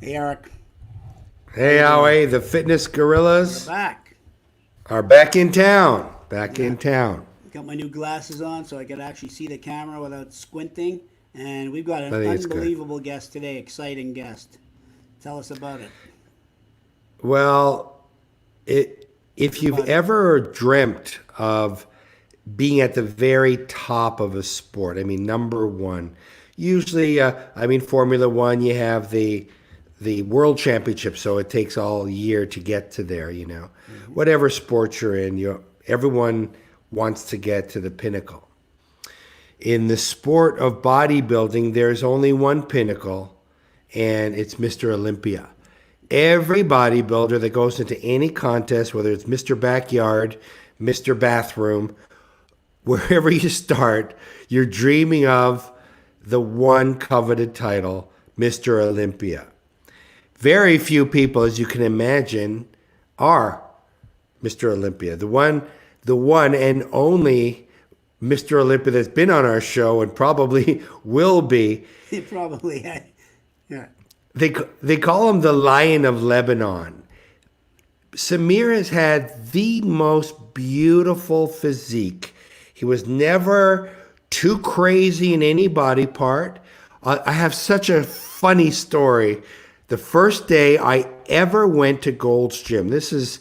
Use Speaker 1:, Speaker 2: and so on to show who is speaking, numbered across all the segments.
Speaker 1: Hey Eric, how
Speaker 2: Hey,
Speaker 1: you doing?
Speaker 2: Howie, the fitness
Speaker 1: We're
Speaker 2: gorillas
Speaker 1: back.
Speaker 2: are back in town. Back
Speaker 1: Yeah,
Speaker 2: in town.
Speaker 1: got my new glasses on so I could actually see the camera without squinting. And we've got
Speaker 2: I
Speaker 1: an
Speaker 2: think it's good.
Speaker 1: unbelievable guest today, exciting guest. Tell us about it.
Speaker 2: Well, if
Speaker 1: Your
Speaker 2: you've
Speaker 1: buddy.
Speaker 2: ever dreamt of being at the very top of a sport, I mean, number one, usually, Formula One, you have the World Championship, so it takes all year to get to there.
Speaker 1: Hmm.
Speaker 2: Whatever sport you're in, everyone wants to get to the pinnacle. In the sport of bodybuilding, there's only one pinnacle, and it's Mr. Olympia. Every bodybuilder that goes into any contest, whether it's Mr. Backyard, Mr. Bathroom, wherever you start, you're dreaming of the one coveted title, Mr. Olympia. Very few people, as you can imagine, are Mr. Olympia. The one and only Mr. Olympia that's been on our show and probably will be.
Speaker 1: Probably. Yeah.
Speaker 2: They they call him the Lion of Lebanon. Samir has had the most beautiful physique. He was never too crazy in any body part. I have such a funny story. The first day I ever went to Gold's Gym, this is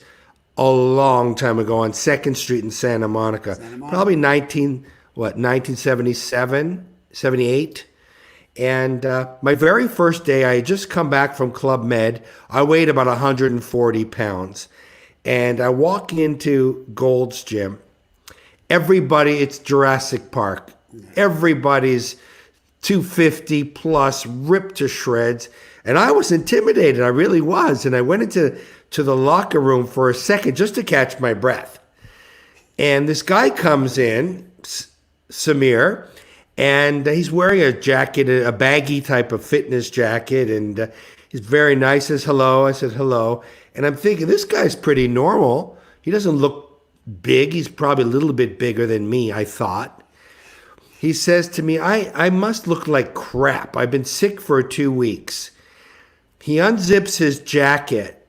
Speaker 2: a long time ago on Second Street in Santa Monica,
Speaker 1: Santa
Speaker 2: probably
Speaker 1: Monica.
Speaker 2: 1977, 78. And my very first day, I had just come back from Club Med. I weighed about 140 pounds. And I walk into Gold's Gym. Everybody, it's Jurassic Park. Everybody's 250 plus, ripped to shreds. And I was intimidated. I really was. And I went into the locker room for a second just to catch my breath. And this guy comes in, Samir, and he's wearing a jacket, a baggy type of fitness jacket, and he's very nice. Says hello. I said hello, and I'm thinking this guy's pretty normal. He doesn't look big. He's probably a little bit bigger than me, I thought. He says to me, I must look like crap. I've been sick for 2 weeks. He unzips his jacket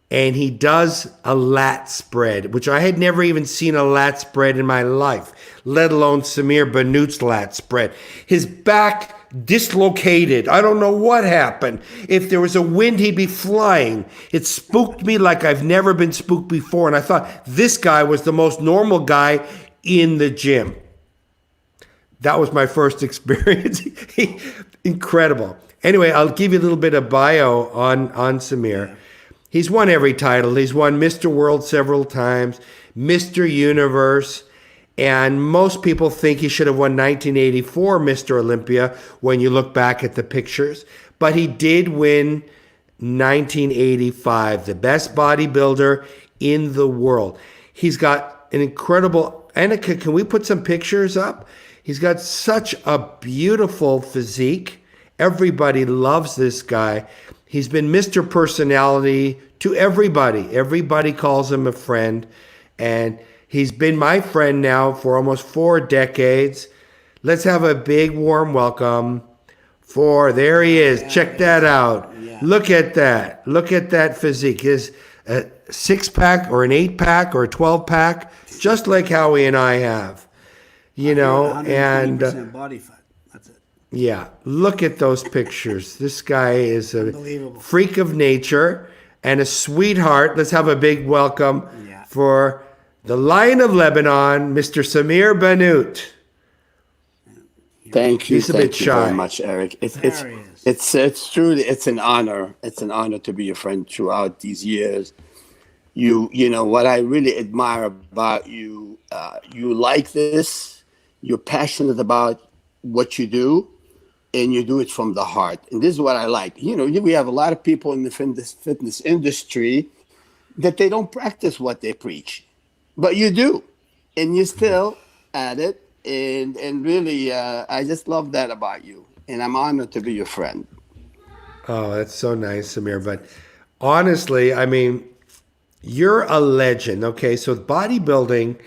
Speaker 2: and he does a lat spread, which I had never even seen a lat spread in my life, let alone Samir Bannout's lat spread. His back dislocated. I don't know what happened. If there was a wind, he'd be flying. It spooked me like I've never been spooked before. And I thought this guy was the most normal guy in the gym. That was my first experience. Incredible. Anyway, I'll give you a little bit of bio on Samir.
Speaker 1: Yeah.
Speaker 2: He's won every title. He's won Mr. World several times, Mr. Universe, and most people think he should have won 1984 Mr. Olympia when you look back at the pictures. But he did win 1985, the best bodybuilder in the world. He's got an incredible. Annika, can we put some pictures up? He's got such a beautiful physique. Everybody loves this guy. He's been Mr. Personality to everybody. Everybody calls him a friend. And he's been my friend now for almost 4 decades. Let's have a big warm welcome for, there he is.
Speaker 1: Yeah,
Speaker 2: Check
Speaker 1: it
Speaker 2: that
Speaker 1: is.
Speaker 2: out.
Speaker 1: Yeah.
Speaker 2: Look at that. Look at that physique. His a 6 pack or an 8 pack or a 12 pack, just like Howie and I have. And
Speaker 1: 120% body fat. That's it.
Speaker 2: yeah, look at those pictures. This guy is a
Speaker 1: Unbelievable.
Speaker 2: freak of nature and a sweetheart. Let's have a big welcome
Speaker 1: Yeah.
Speaker 2: for the Lion of Lebanon, Mr. Samir Bannout.
Speaker 1: Here he
Speaker 3: Thank
Speaker 1: is.
Speaker 3: you,
Speaker 2: He's a bit
Speaker 3: thank you very
Speaker 2: shy.
Speaker 3: much, Eric.
Speaker 1: There he is.
Speaker 3: It's truly it's an honor. It's an honor to be your friend throughout these years. You know what I really admire about you. You like this. You're passionate about what you do, and you do it from the heart. And this is what I like. We have a lot of people in the fitness industry that they don't practice what they preach, but you do, and you're still at it. And really, I just love that about you, and I'm honored to be your friend.
Speaker 2: Oh, that's so nice, Samir. But honestly, I mean, you're a legend. Okay, so bodybuilding,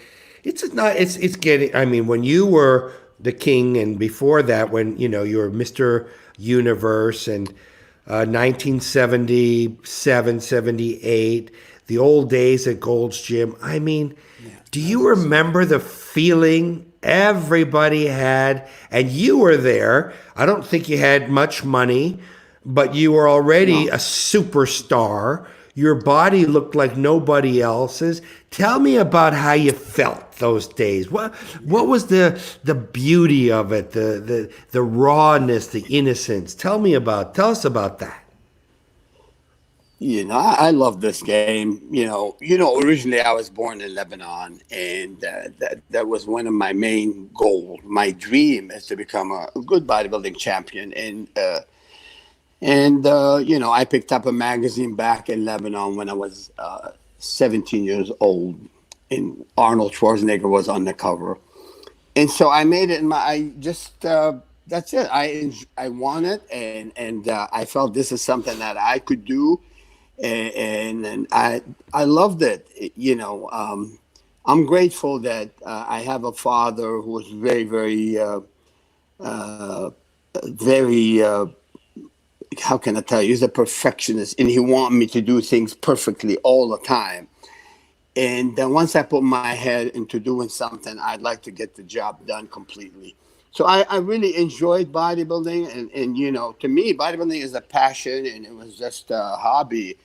Speaker 2: it's not. It's getting. I mean, when you were the king, and before that, when you were Mr. Universe, and 1977, 78, the old days at Gold's Gym. I mean, do you remember the feeling everybody had? And you were there. I don't think you had much money, but you were already a superstar. Your body looked like nobody else's. Tell me about how you felt those days. What was the beauty of it, the rawness, the innocence? Tell us about that.
Speaker 3: I love this game. Originally I was born in Lebanon, and that was one of my main goals. My dream is to become a good bodybuilding champion. I picked up a magazine back in Lebanon when I was 17 years old, and Arnold Schwarzenegger was on the cover. And so I made it, that's it. I won it, and I felt this is something that I could do. And I loved it. I'm grateful that I have a father who was very, very, very. How can I tell you? He's a perfectionist, and he wanted me to do things perfectly all the time. And then once I put my head into doing something, I'd like to get the job done completely. So I really enjoyed bodybuilding, and to me, bodybuilding is a passion, and it was just a hobby.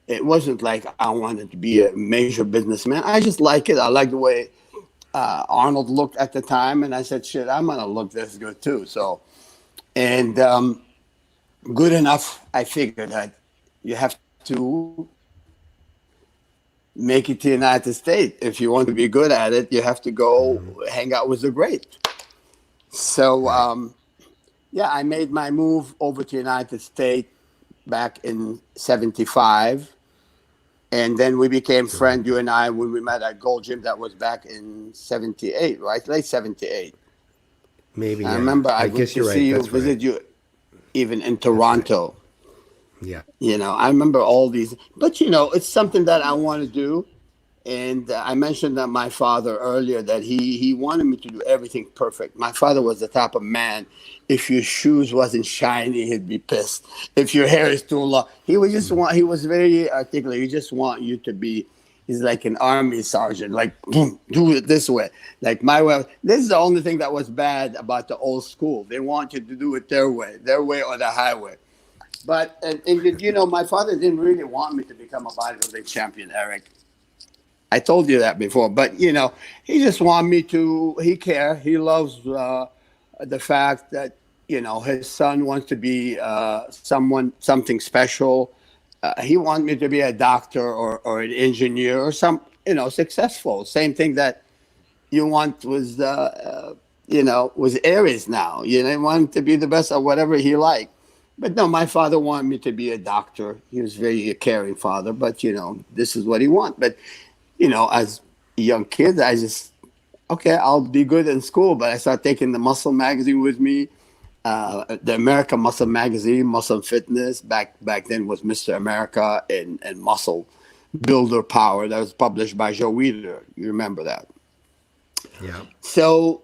Speaker 3: It wasn't like I wanted to be a major businessman. I just like it. I like the way Arnold looked at the time, and I said, shit, I'm going to look this good too. So, and good enough, I figured that you have to make it to the United States. If you want to be good at it, you have to go hang out with the great. So, I made my move over to the United States back in 75. And then we became friends, you and I, when we met at Gold Gym. That was back in 78, right? Late 78.
Speaker 2: Maybe.
Speaker 3: I remember I
Speaker 2: guess
Speaker 3: went to see you, visit you, even in Toronto.
Speaker 2: Yeah.
Speaker 3: I remember all these. But, it's something that I want to do. And I mentioned that my father earlier, that he wanted me to do everything perfect. My father was the type of man, if your shoes wasn't shiny, he'd be pissed. If your hair is too long, he was very articulate. He just want you to be, he's like an army sergeant, like, boom, do it this way. Like my way. This is the only thing that was bad about the old school. They want you to do it their way or the highway. But, my father didn't really want me to become a bodybuilding champion, Eric. I told you that before, but he just wanted me to. He cared. He loves the fact that his son wants to be something special. He wanted me to be a doctor or an engineer or successful. Same thing that you want was was Aries now. He wanted to be the best at whatever he liked. But no, my father wanted me to be a doctor. He was very caring father, but this is what he wanted. But as a young kid, I just, I'll be good in school. But I started taking the Muscle magazine with me, the American Muscle magazine, Muscle Fitness. Back then was Mr. America and Muscle Builder Power. That was published by Joe Weider. You remember that?
Speaker 2: Yeah.
Speaker 3: So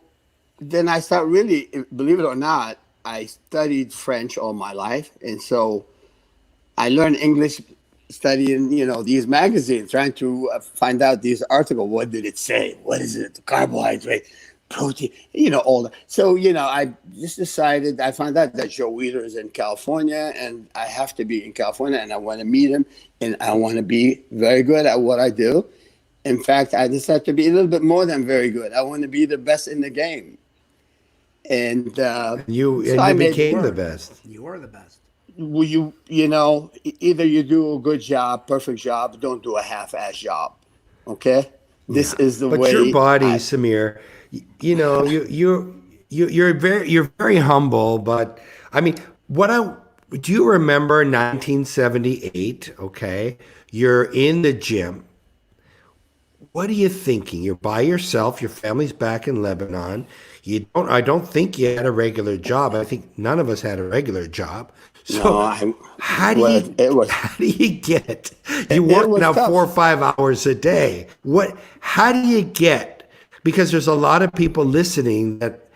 Speaker 3: then I started really, believe it or not, I studied French all my life. And so I learned English studying, these magazines, trying to find out these articles. What did it say? What is it? Carbohydrate, protein, all that. So, I just decided, I found out that Joe Weider is in California, and I have to be in California, and I want to meet him, and I want to be very good at what I do. In fact, I decided to be a little bit more than very good. I want to be the best in the game. And
Speaker 2: you became the best.
Speaker 1: You were the best.
Speaker 3: Well, either you do a good job, perfect job, don't do a half-ass job. Okay, this is the way.
Speaker 2: But your body, Samir, you're very humble. But I mean, do you remember 1978? Okay, you're in the gym. What are you thinking? You're by yourself. Your family's back in Lebanon. I don't think you had a regular job. I think none of us had a regular job. So how do you get? You work now 4 or 5 hours a day. How do you get? Because there's a lot of people listening that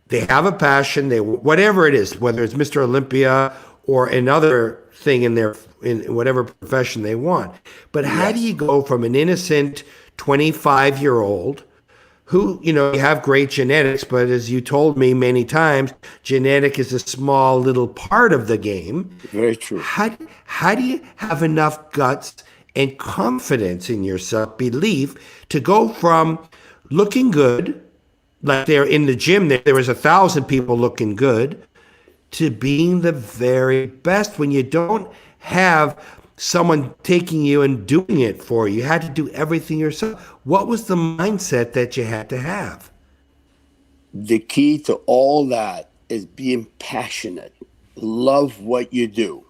Speaker 2: they have a passion. Whatever it is, whether it's Mr. Olympia or another thing in whatever profession they want. But how do
Speaker 3: Yes.
Speaker 2: you go from an innocent 25-year-old who, you have great genetics, but as you told me many times, genetic is a small little part of the game.
Speaker 3: Very true.
Speaker 2: How do you have enough guts and confidence in yourself, belief, to go from looking good, like they're in the gym, there was 1,000 people looking good, to being the very best when you don't have someone taking you and doing it for you? You had to do everything yourself. What was the mindset that you had to have?
Speaker 3: The key to all that is being passionate. Love what you do.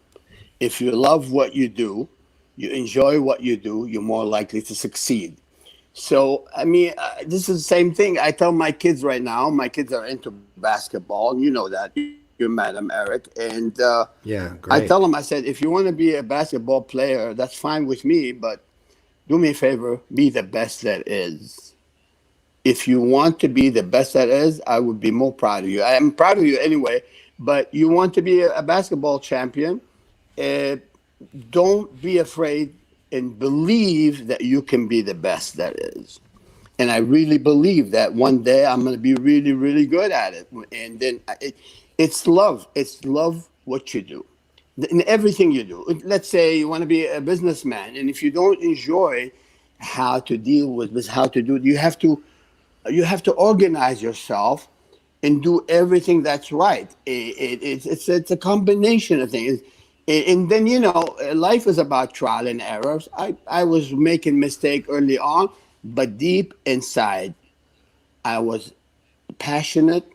Speaker 3: If you love what you do, you enjoy what you do, you're more likely to succeed. So, I mean, this is the same thing. I tell my kids right now, my kids are into basketball, and you know that. You met them, Eric. And
Speaker 2: Yeah,
Speaker 3: I
Speaker 2: great.
Speaker 3: tell them, I said, if you want to be a basketball player, that's fine with me, but do me a favor, be the best that is. If you want to be the best that is, I would be more proud of you. I am proud of you anyway, but you want to be a basketball champion, uh, don't be afraid and believe that you can be the best that is. And I really believe that one day I'm going to be really, really good at it. And then it's love. It's love what you do. In everything you do. Let's say you want to be a businessman, and if you don't enjoy how to deal with this, how to do it, you have to organize yourself and do everything that's right. It's a combination of things. And then, life is about trial and errors. I was making mistake early on, but deep inside, I was passionate.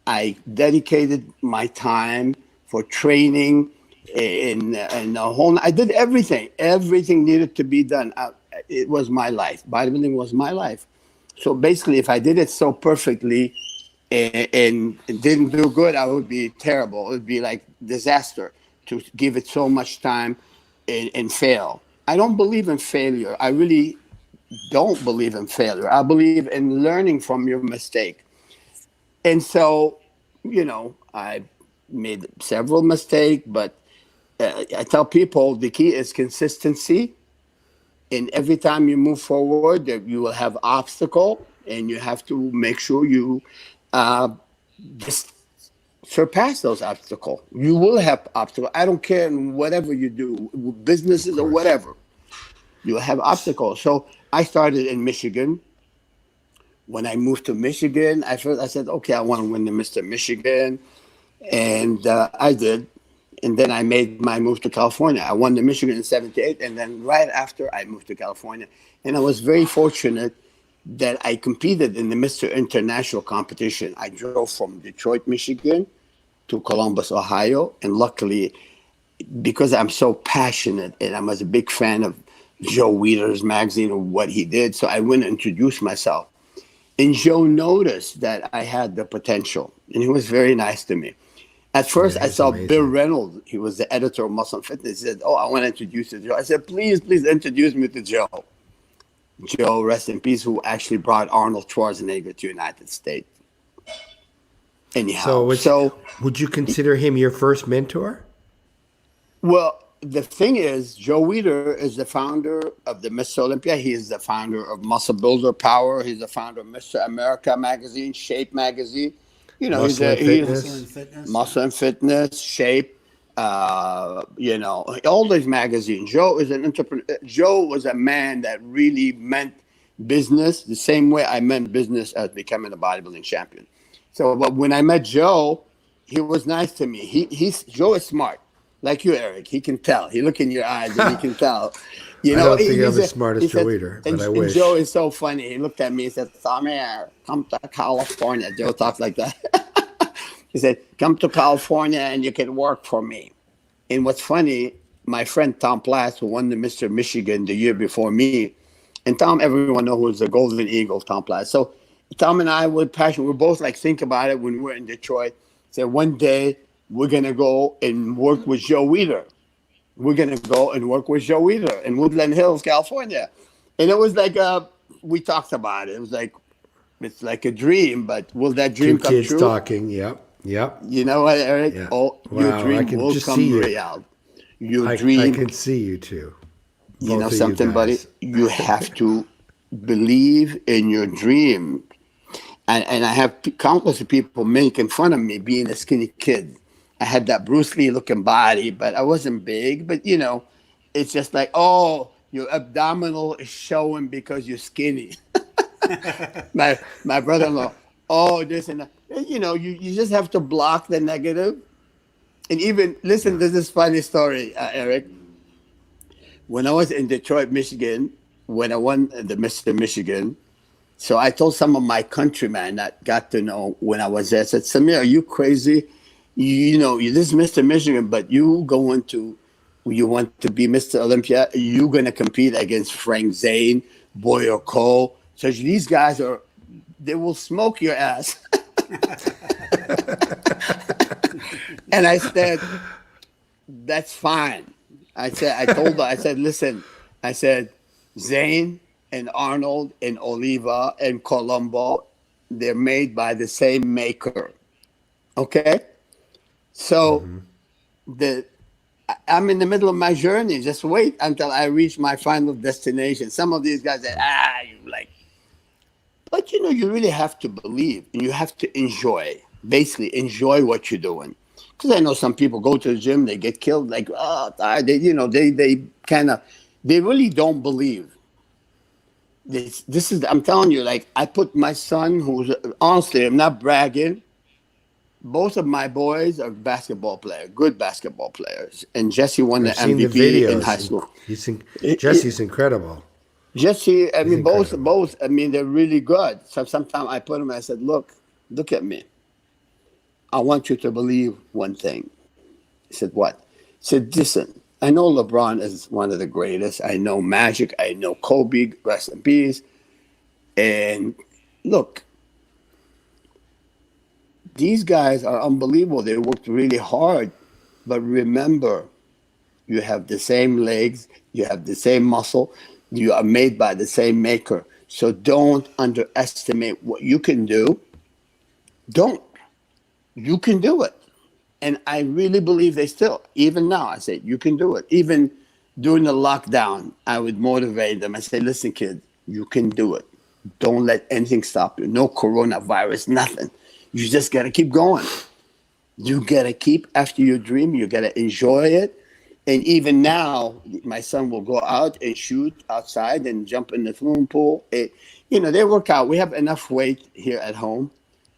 Speaker 3: I dedicated my time for training and the whole. I did everything. Everything needed to be done. It was my life. Bodybuilding was my life. So basically, if I did it so perfectly and didn't do good, I would be terrible. It would be like disaster to give it so much time and fail. I don't believe in failure. I really don't believe in failure. I believe in learning from your mistake. And so, I made several mistakes, but I tell people the key is consistency. And every time you move forward, you will have obstacle, and you have to make sure you just surpass those obstacles. You will have obstacles. I don't care in whatever you do, businesses or whatever. You will have obstacles. So I started in Michigan. When I moved to Michigan, I said, okay, I want to win the Mr. Michigan. And I did. And then I made my move to California. I won the Michigan in 78. And then right after, I moved to California. And I was very fortunate that I competed in the Mr. International competition. I drove from Detroit, Michigan to Columbus, Ohio. And luckily, because I'm so passionate and I was a big fan of Joe Weider's magazine or what he did, so I went and introduced myself. And Joe noticed that I had the potential, and he was very nice to me. At first, I saw
Speaker 2: amazing.
Speaker 3: Bill Reynolds. He was the editor of Muscle and Fitness. He said, oh, I want to introduce you to Joe. I said, please introduce me to Joe. Joe, rest in peace, who actually brought Arnold Schwarzenegger to the United States. Anyhow,
Speaker 2: So would you consider him your first mentor?
Speaker 3: well, the thing is, Joe Weider is the founder of the Mr. Olympia. He is the founder of Muscle Builder Power. He's the founder of Mr. America magazine, Shape magazine.
Speaker 2: Muscle and Fitness.
Speaker 1: Muscle and Fitness.
Speaker 3: Muscle and Fitness, Shape, all these magazines. Joe is an entrepreneur. Joe was a man that really meant business the same way I meant business as becoming a bodybuilding champion. So, but when I met Joe, he was nice to me. Joe is smart, like you, Eric. He can tell. He look in your eyes and he can tell.
Speaker 2: I don't think I'm as smart as Joe Weider, but I wish.
Speaker 3: And Joe is so funny. He looked at me and said, Samir, come to California. Joe talks like that. He said, come to California and you can work for me. And what's funny, my friend Tom Platz, who won the Mr. Michigan the year before me, and Tom, everyone knows who was the Golden Eagle, Tom Platz. So Tom and I were passionate. We both think about it when we're in Detroit. Said one day we're going to go and work with Joe Weider. We're going to go and work with Joe Weider in Woodland Hills, California. And it was like, we talked about it. It was like, it's like a dream, but will that dream
Speaker 2: Two
Speaker 3: come
Speaker 2: kids
Speaker 3: true?
Speaker 2: talking. Yep.
Speaker 3: You know what, Eric?
Speaker 2: Yeah.
Speaker 3: Oh,
Speaker 2: Wow,
Speaker 3: your
Speaker 2: I
Speaker 3: dream
Speaker 2: can
Speaker 3: will
Speaker 2: just
Speaker 3: come
Speaker 2: see it.
Speaker 3: real. Your
Speaker 2: I
Speaker 3: dream,
Speaker 2: can see you two,
Speaker 3: you know
Speaker 2: both of you
Speaker 3: something, buddy?
Speaker 2: guys.
Speaker 3: You have to believe in your dream. And I have countless of people making fun of me being a skinny kid. I had that Bruce Lee looking body, but I wasn't big. But you know, it's just like, oh, your abdominal is showing because you're skinny. My brother-in-law, oh, this and that. You know, you just have to block the negative. And even listen,
Speaker 2: Yeah.
Speaker 3: this is funny story, Eric. When I was in Detroit, Michigan, when I won the Mr. Michigan, so I told some of my countrymen that got to know when I was there, I said, Samir, are you crazy? You know, this is Mr. Michigan, but you want to be Mr. Olympia, you're going to compete against Frank Zane, Boyer Cole. So these guys they will smoke your ass. And I said, that's fine. I said, listen, I said, Zane and Arnold and Oliva and Colombo, they're made by the same maker. Okay? So I'm in the middle of my journey. Just wait until I reach my final destination. Some of these guys say, you like. But you know, you really have to believe and you have to enjoy. Basically, enjoy what you're doing. Because I know some people go to the gym, they get killed, like, they really don't believe. This is, I'm telling you, like, I put my son, who's, honestly, I'm not bragging, both of my boys are basketball players, good basketball players. And Jesse won the
Speaker 2: I've seen the
Speaker 3: MVP in high
Speaker 2: videos.
Speaker 3: school.
Speaker 2: Jesse's incredible.
Speaker 3: Jesse, I
Speaker 2: He's
Speaker 3: mean,
Speaker 2: incredible.
Speaker 3: both, I mean, they're really good. So sometimes I put them, I said, look at me. I want you to believe one thing. He said, what? He said, listen, I know LeBron is one of the greatest. I know Magic. I know Kobe, rest in peace. And look, these guys are unbelievable. They worked really hard. But remember, you have the same legs. You have the same muscle. You are made by the same maker. So don't underestimate what you can do. Don't. You can do it. And I really believe they still, even now, I say, you can do it. Even during the lockdown, I would motivate them. I say, listen, kid, you can do it. Don't let anything stop you. No coronavirus, nothing. You just got to keep going. You got to keep after your dream. You got to enjoy it. And even now, my son will go out and shoot outside and jump in the swimming pool. They work out. We have enough weight here at home.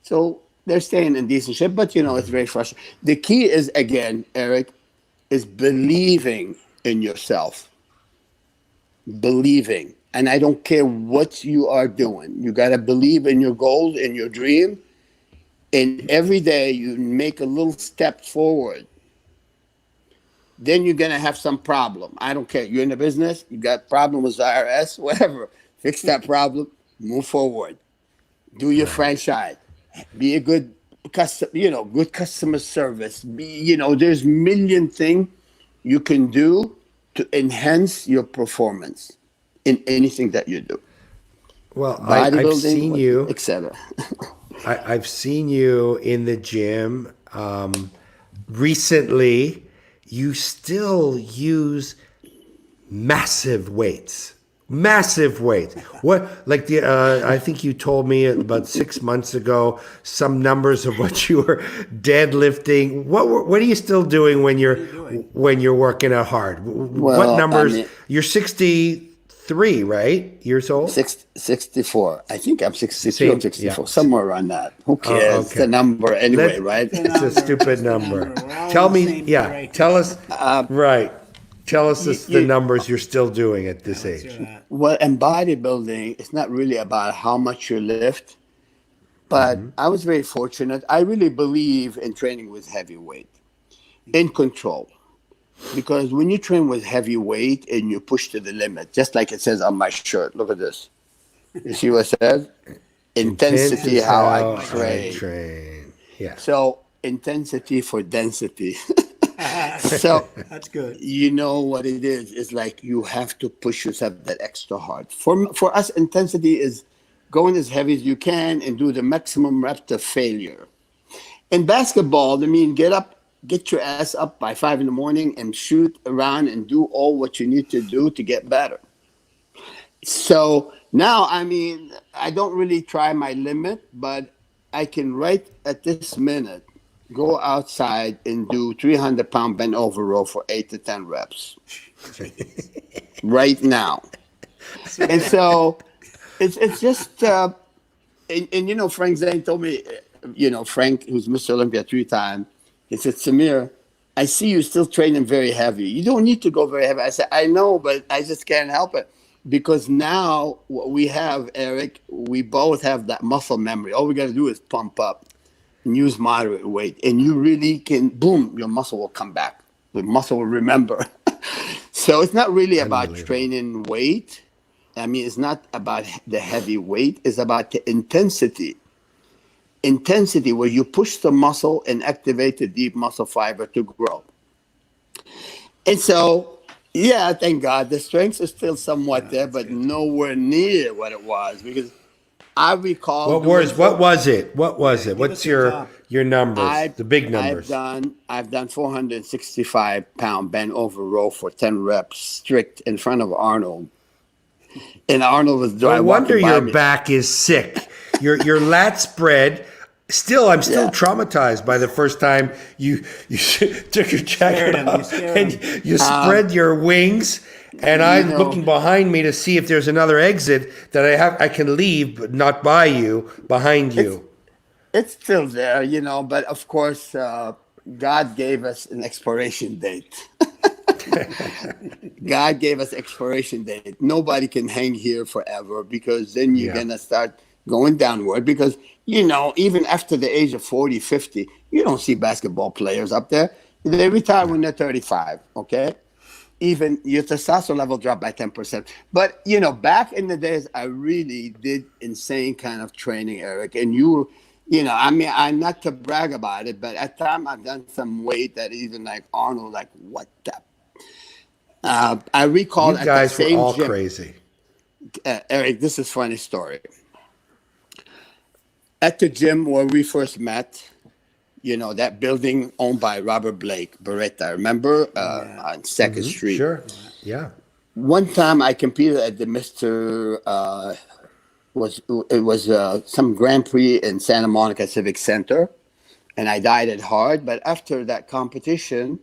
Speaker 3: So they're staying in decent shape, but it's very frustrating. The key is, again, Eric, is believing in yourself. Believing. And I don't care what you are doing. You got to believe in your goals, in your dream. And every day you make a little step forward. Then you're going to have some problem. I don't care. You're in the business. You got problem with IRS, whatever. Fix that problem. Move forward. Do your franchise. Be a good customer service. There's a million things you can do to enhance your performance in anything that you do.
Speaker 2: Well, I've seen
Speaker 3: Bodybuilding,
Speaker 2: you,
Speaker 3: etc.
Speaker 2: I've seen you in the gym recently. You still use massive weights. Massive weights. What, like I think you told me about 6 months ago some numbers of what you were deadlifting. What are you still doing when you're working out hard? What numbers? You're 63, right? Years old?
Speaker 3: 64. I think I'm 63 or 64,
Speaker 2: yeah.
Speaker 3: Somewhere around that. Who cares?
Speaker 2: Okay.
Speaker 3: It's a number anyway, right?
Speaker 2: It's a stupid number. Tell me, tell us, right. Tell us the numbers you're still doing at this age.
Speaker 3: Well, in bodybuilding, it's not really about how much you lift, but I was very fortunate. I really believe in training with heavy weight, in control. Because when you train with heavy weight and you push to the limit, just like it says on my shirt, look at this. You see what it says? Intensity, how I train.
Speaker 2: Yeah.
Speaker 3: So intensity for density. So
Speaker 1: that's good.
Speaker 3: You know what it is? It's like you have to push yourself that extra hard. For us, intensity is going as heavy as you can and do the maximum rep to failure. In basketball, get up get your ass up by 5 in the morning and shoot around and do all what you need to do to get better. So now, I mean, I don't really try my limit, but I can right at this minute go outside and do 300-pound bent over row for 8 to 10 reps right now. And so it's just, and you know, Frank Zane told me, you know, Frank, who's Mr. Olympia 3-time, he said, Samir, I see you still training very heavy. You don't need to go very heavy. I said, I know, but I just can't help it. Because now what we have, Eric, we both have that muscle memory. All we got to do is pump up and use moderate weight. And you really can, boom, your muscle will come back. The muscle will remember. So it's not really about training weight. I mean, it's not about the heavy weight. It's about the intensity. Intensity where you push the muscle and activate the deep muscle fiber to grow. And so, yeah, thank God. The strength is still somewhat there, but nowhere near what it was. Because I recall...
Speaker 2: What was it? What's your numbers, the big numbers?
Speaker 3: I've done 465-pound bent over row for 10 reps, strict in front of Arnold. And Arnold was
Speaker 2: driving. No wonder your back is sick. Your lat spread. I'm still traumatized by the first time you took your jacket off and you spread your wings, and I'm looking behind me to see if there's another exit that I can leave, but not by you, behind you.
Speaker 3: It's still there, you know, but of course, God gave us an expiration date. God gave us expiration date. Nobody can hang here forever, because then you're going to start going downward, because, you know, even after the age of 40, 50, you don't see basketball players up there. They retire when they're 35, okay? Even your testosterone level dropped by 10%. But, you know, back in the days, I really did insane kind of training, Eric. And you know, I mean, I'm not to brag about it, but at time I've done some weight that even like Arnold, like, what the? I recall
Speaker 2: you guys were all crazy.
Speaker 3: Eric, this is a funny story. At the gym where we first met, you know, that building owned by Robert Blake, Beretta, remember? On 2nd Street.
Speaker 2: Sure, yeah.
Speaker 3: One time I competed at the it was some Grand Prix in Santa Monica Civic Center, and I dieted hard. But after that competition,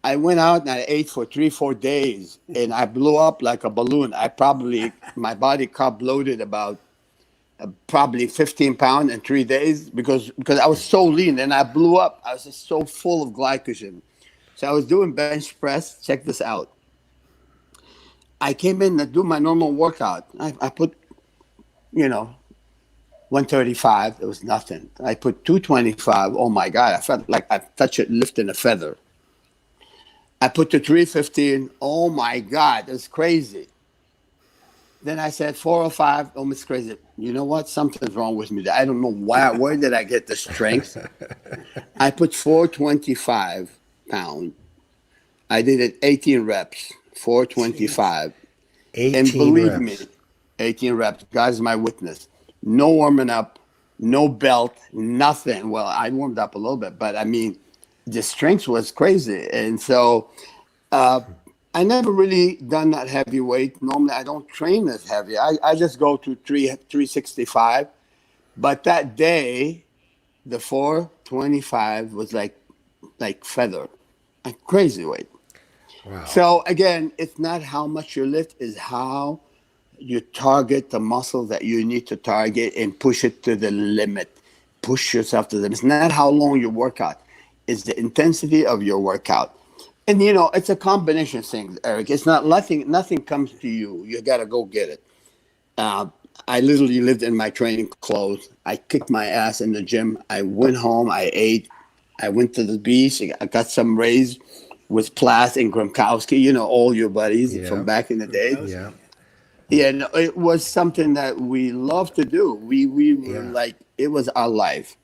Speaker 3: I went out and I ate for 3-4 days, and I blew up like a balloon. My body carb bloated about probably 15 pounds in 3 days because I was so lean, and I blew up. I was just so full of glycogen. So I was doing bench press. Check this out. I came in to do my normal workout. I put, you know, 135. It was nothing. I put 225. Oh my God. I felt like I touched it lifting a feather. I put the 315. Oh my God. It was crazy. Then I said 405, almost crazy. You know what? Something's wrong with me. I don't know why. Where did I get the strength? I put 425 pounds. I did it 18 reps, 425.
Speaker 2: 18
Speaker 3: and believe
Speaker 2: reps.
Speaker 3: me, 18 reps. God is my witness. No warming up, no belt, nothing. Well, I warmed up a little bit, but I mean, the strength was crazy. And so, I never really done that heavy weight. Normally, I don't train as heavy. I just go to 365. But that day, the 425 was like feather, like crazy weight.
Speaker 2: Wow.
Speaker 3: So again, it's not how much you lift, is how you target the muscle that you need to target and push it to the limit. Push yourself to the limit. It's not how long you work out. It's the intensity of your workout. And, you know, it's a combination of things, Eric. It's not nothing comes to you. You got to go get it. I literally lived in my training clothes. I kicked my ass in the gym. I went home. I ate. I went to the beach. I got some rays with Plath and Gronkowski, you know, all your buddies from back in the day.
Speaker 2: Yeah.
Speaker 3: Yeah, no, it was something that we loved to do. We were like, it was our life.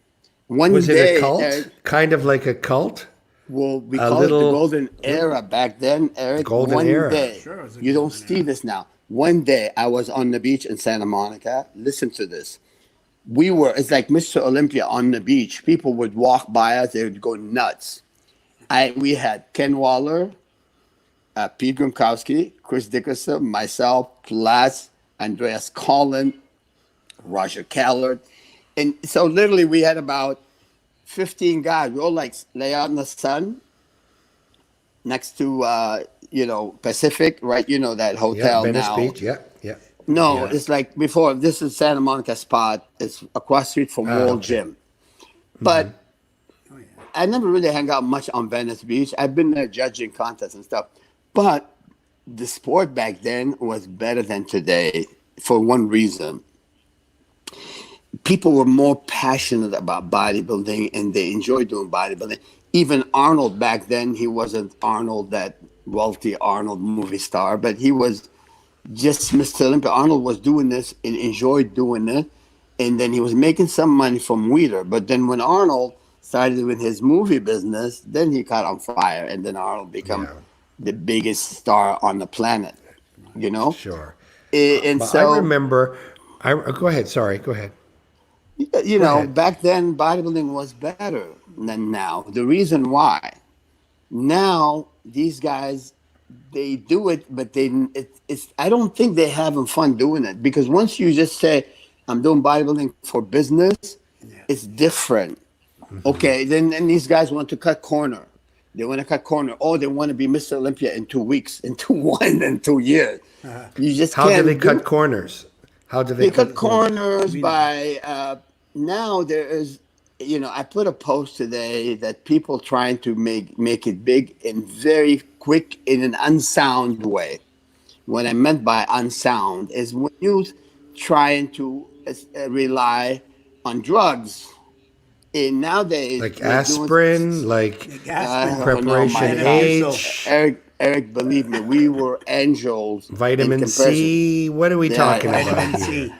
Speaker 2: Was it a cult? Kind of like a cult?
Speaker 3: Well, we call it the golden era back then, Eric.
Speaker 2: Golden era.
Speaker 3: Day, sure, you don't see this now. One day I was on the beach in Santa Monica. Listen to this. It's like Mr. Olympia on the beach. People would walk by us. They would go nuts. We had Ken Waller, Pete Gronkowski, Chris Dickerson, myself, plus Andreas Collin, Roger Callard. And so literally we had about 15 guys. We all like lay out in the sun next to, Pacific, right? You know, that
Speaker 2: Yeah,
Speaker 3: hotel
Speaker 2: Venice
Speaker 3: now.
Speaker 2: Beach. Yeah, yeah.
Speaker 3: No,
Speaker 2: Yeah.
Speaker 3: it's like before. This is Santa Monica spot. It's across the street from World
Speaker 2: Okay.
Speaker 3: Gym. But
Speaker 1: Oh yeah.
Speaker 3: I never really hang out much on Venice Beach. I've been there judging contests and stuff. But the sport back then was better than today for one reason. People were more passionate about bodybuilding and they enjoyed doing bodybuilding. Even Arnold back then, he wasn't Arnold, that wealthy Arnold movie star, but he was just Mr. Olympia. Arnold was doing this and enjoyed doing it. And then he was making some money from Wheeler. But then when Arnold started with his movie business, then he caught on fire. And then Arnold became
Speaker 2: Yeah.
Speaker 3: the biggest star on the planet, you know?
Speaker 2: Sure.
Speaker 3: And
Speaker 2: But I
Speaker 3: so,
Speaker 2: remember. Go ahead. Sorry. Go ahead. Go ahead.
Speaker 3: back then bodybuilding was better than now. The reason why now these guys they do it, but it's I don't think they're having fun doing it because once you just say I'm doing bodybuilding for business, it's different. Okay, then these guys want to cut corner. They want to cut corner. Oh, they want to be Mr. Olympia in 2 weeks, in 2 years. You just
Speaker 2: How do
Speaker 3: can't
Speaker 2: they
Speaker 3: do
Speaker 2: cut corners? How do they
Speaker 3: They cut
Speaker 2: corners?
Speaker 3: corners by now there is I put a post today that people trying to make it big and very quick in an unsound way. What I meant by unsound is when you trying to rely on drugs. And nowadays
Speaker 2: Like
Speaker 3: we're doing
Speaker 2: aspirin, like
Speaker 1: The aspirin.
Speaker 3: oh, no,
Speaker 2: preparation
Speaker 3: my God.
Speaker 2: H,
Speaker 3: Eric, believe me, we were angels in
Speaker 2: vitamin
Speaker 3: comparison.
Speaker 2: C. What are we
Speaker 3: Yeah,
Speaker 2: talking
Speaker 1: Vitamin
Speaker 2: about here?
Speaker 1: C.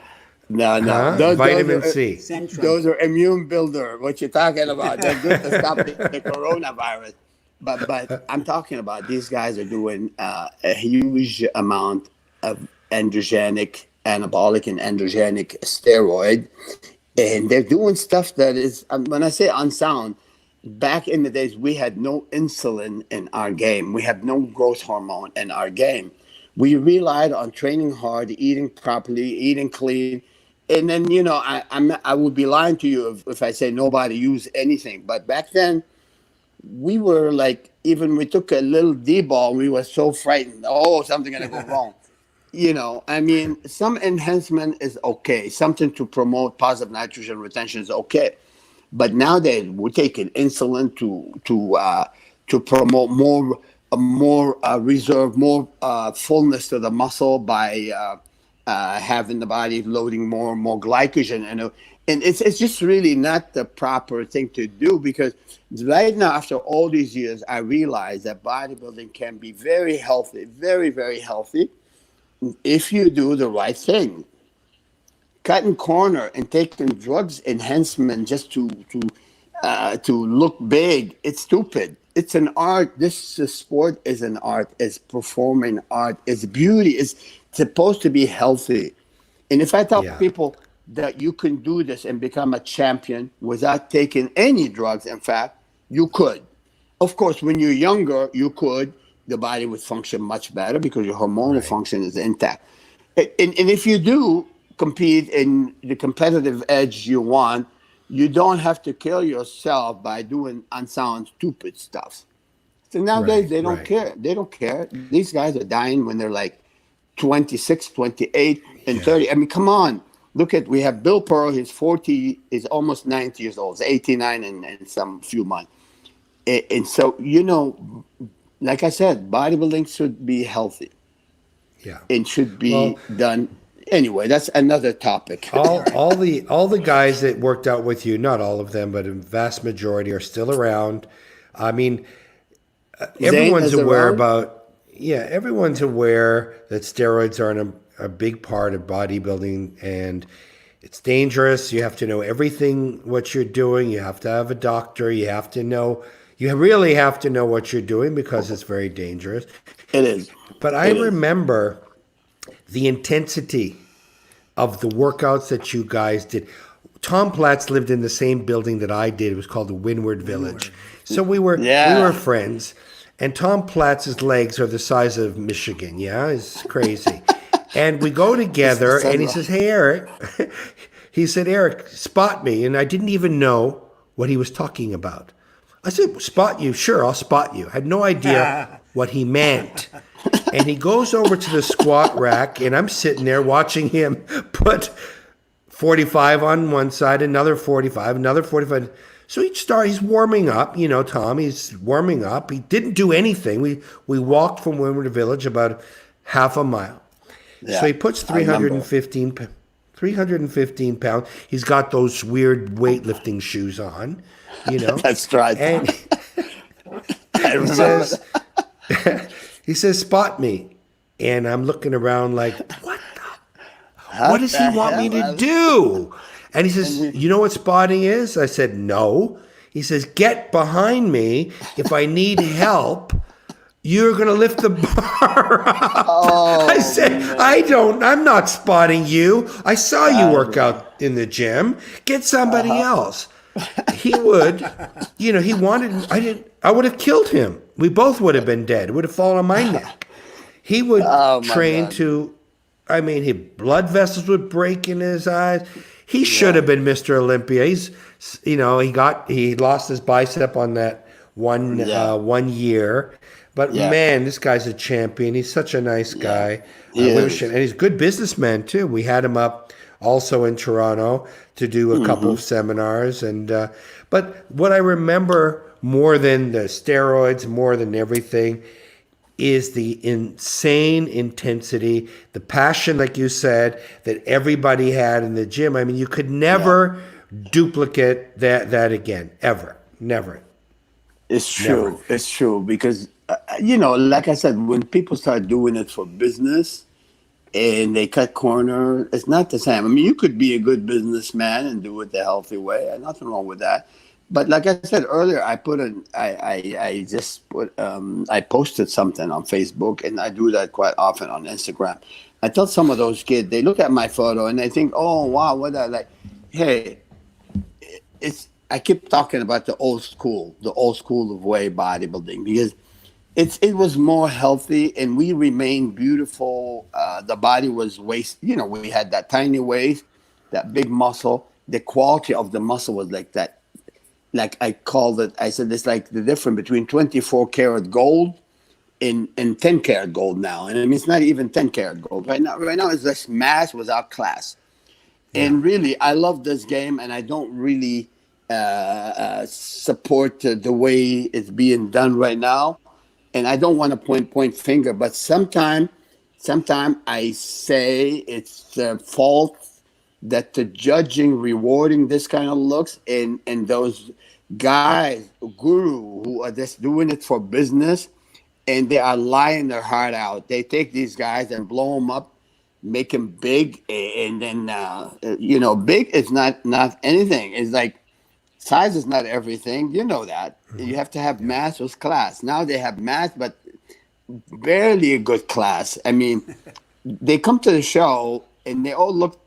Speaker 3: No,
Speaker 2: Huh?
Speaker 3: Those
Speaker 2: Vitamin
Speaker 3: are,
Speaker 2: C.
Speaker 1: Centrum.
Speaker 3: those are immune builder. What you're talking about? They're good to stop the coronavirus. But I'm talking about these guys are doing a huge amount of androgenic, anabolic, and androgenic steroid, and they're doing stuff that is. When I say unsound, back in the days we had no insulin in our game. We had no growth hormone in our game. We relied on training hard, eating properly, eating clean. And then, I would be lying to you if I say nobody used anything. But back then, we were like, even we took a little D-ball, we were so frightened. Oh, something going to go wrong. I mean, some enhancement is okay. Something to promote positive nitrogen retention is okay. But nowadays, we're taking insulin to promote more reserve, more fullness to the muscle by having the body loading more glycogen, and it's just really not the proper thing to do because right now, after all these years, I realize that bodybuilding can be very healthy, very very healthy, if you do the right thing. Cutting corner and taking drugs enhancement just to look big, it's stupid. It's an art. This sport is an art. It's performing art. It's beauty. It's supposed to be healthy. And if I tell
Speaker 2: Yeah.
Speaker 3: people that you can do this and become a champion without taking any drugs, in fact, you could. Of course, when you're younger, you could. The body would function much better because your hormonal function is intact. And if you do compete in the competitive edge you want, you don't have to kill yourself by doing unsound, stupid stuff. So nowadays,
Speaker 2: Right,
Speaker 3: they don't
Speaker 2: right.
Speaker 3: care. They don't care. These guys are dying when they're like 26, 28, and
Speaker 2: Yeah.
Speaker 3: 30. I mean, come on. We have Bill Pearl. He's 40, he's almost 90 years old. He's 89 in some few months. And so, like I said, bodybuilding should be healthy.
Speaker 2: Yeah.
Speaker 3: It should be
Speaker 2: Well-
Speaker 3: done. Anyway, that's another topic.
Speaker 2: All the guys that worked out with you, not all of them, but a vast majority are still around. I mean, everyone's
Speaker 3: is
Speaker 2: aware
Speaker 3: around?
Speaker 2: about everyone's aware that steroids are a big part of bodybuilding and it's dangerous. You have to know everything what you're doing. You have to have a doctor. You really have to know what you're doing because it's very dangerous.
Speaker 3: It is.
Speaker 2: But I
Speaker 3: It is.
Speaker 2: remember the intensity of the workouts that you guys did. Tom Platz lived in the same building that I did. It was called the Windward Village. So we were friends. And Tom Platz's legs are the size of Michigan. Yeah, it's crazy. And we go together, and he says, "Hey, Eric," he said, "Eric, spot me." And I didn't even know what he was talking about. I said, "Spot you? Sure, I'll spot you." I had no idea what he meant. And he goes over to the squat rack, and I'm sitting there watching him put 45 on one side, another 45, another 45. So he's warming up, Tom, he's warming up. He didn't do anything. We walked from Windward Village about half a mile. Yeah, so he puts 315 pounds. He's got those weird weightlifting shoes on,
Speaker 3: That's right.
Speaker 2: And he says, "Spot me." And I'm looking around like, what does he want me to do? And he says, "You know what spotting is?" I said, "No." He says, "Get behind me. If I need help, you're going to lift the bar up." I said, man. I'm not spotting you. I saw you work out in the gym. Get somebody else. He would, he wanted, I would have killed him. We both would have been dead. It would have fallen on my neck. He would train his blood vessels would break in his eyes. He should have been Mr. Olympia. He lost his bicep on that one year. But man, this guy's a champion. He's such a nice guy. And he's a good businessman too. We had him up also in Toronto to do a couple of seminars. But what I remember more than the steroids, more than everything, is the insane intensity, the passion, like you said, that everybody had in the gym. I mean, you could never duplicate that again, ever. Never.
Speaker 3: It's true. Never. It's true because, like I said, when people start doing it for business and they cut corner, it's not the same. I mean, you could be a good businessman and do it the healthy way. There's nothing wrong with that. But like I said earlier, I posted something on Facebook, and I do that quite often on Instagram. I tell some of those kids, they look at my photo and they think, "Oh wow, what I like." Hey, I keep talking about the old school of way bodybuilding because it was more healthy and we remained beautiful. The body was waist, we had that tiny waist, that big muscle. The quality of the muscle was like that. Like I called it, I said it's like the difference between 24 karat gold and 10 karat gold now. And I mean, it's not even 10 karat gold. Right now it's just mass without class. Yeah. And really, I love this game and I don't really support the way it's being done right now. And I don't want to point finger, but sometime I say it's the fault that the judging rewarding this kind of looks and those guys, guru, who are just doing it for business and they are lying their heart out. They take these guys and blow them up, make them big, and then big is not anything. It's like size is not everything. You know that. You have to have mass with class. Now they have mass, but barely a good class. I mean, they come to the show and they all look